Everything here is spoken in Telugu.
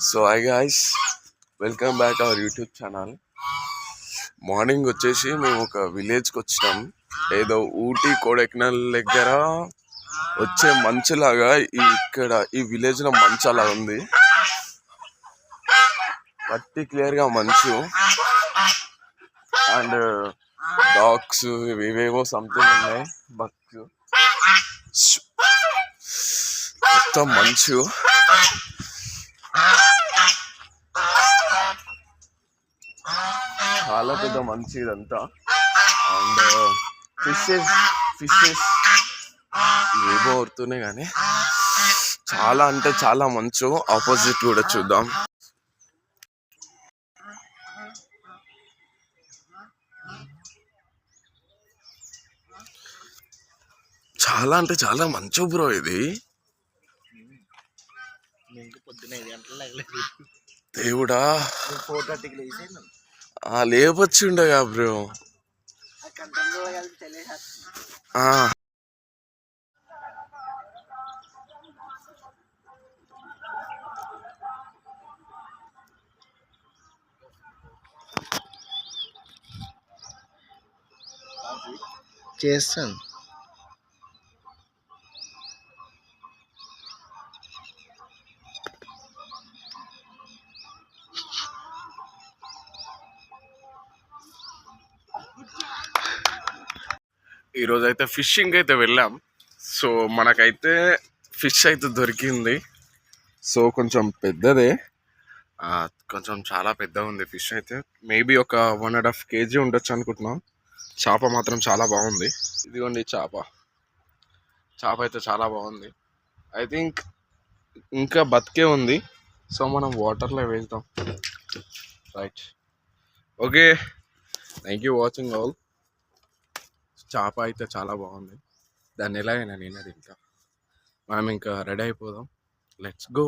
So hi guys, welcome back our YouTube channel. Morning వచ్చేసి మేము ఒక విలేజ్కి వచ్చినాం. ఏదో ఊటీ కొడైకెనాల్ దగ్గర వచ్చే మంచులాగా ఇక్కడ ఈ విలేజ్లో మంచు అలా ఉంది. పర్టిక్యులర్గా మంచు అండ్ డాగ్స్ ఇవేవో సంథింగ్ ఉన్నాయి. బక్స్ మొత్తం మంచు. చాలా పెద్ద మంచు ఇదంతా. అండ్ ఫిషెస్ ఏవో అవుతున్నాయి కానీ చాలా అంటే చాలా మంచు. ఆపోజిట్ కూడా చూద్దాం. చాలా అంటే చాలా మంచు బ్రో ఇది. దేవుడా, లేపొచ్చుండగా బ్రో. చేస్తాను. ఈరోజు అయితే ఫిషింగ్ అయితే వెళ్ళాం. సో మనకైతే ఫిష్ అయితే దొరికింది. సో కొంచెం పెద్దదే, కొంచెం చాలా పెద్దగా ఉంది ఫిష్ అయితే. మేబీ ఒక 1.5 kg ఉండొచ్చు అనుకుంటున్నాం. చేప మాత్రం చాలా బాగుంది. ఇదిగోండి చేప అయితే చాలా బాగుంది. ఐ థింక్ ఇంకా బతికే ఉంది. సో మనం వాటర్లో వెళ్తాం. Right, okay, thank you watching all. చేప అయితే చాలా బాగుంది. దాన్ని ఎలాగైనా నేనే తింటా. మనం ఇంకా రెడీ అయిపోదాం. Let's go.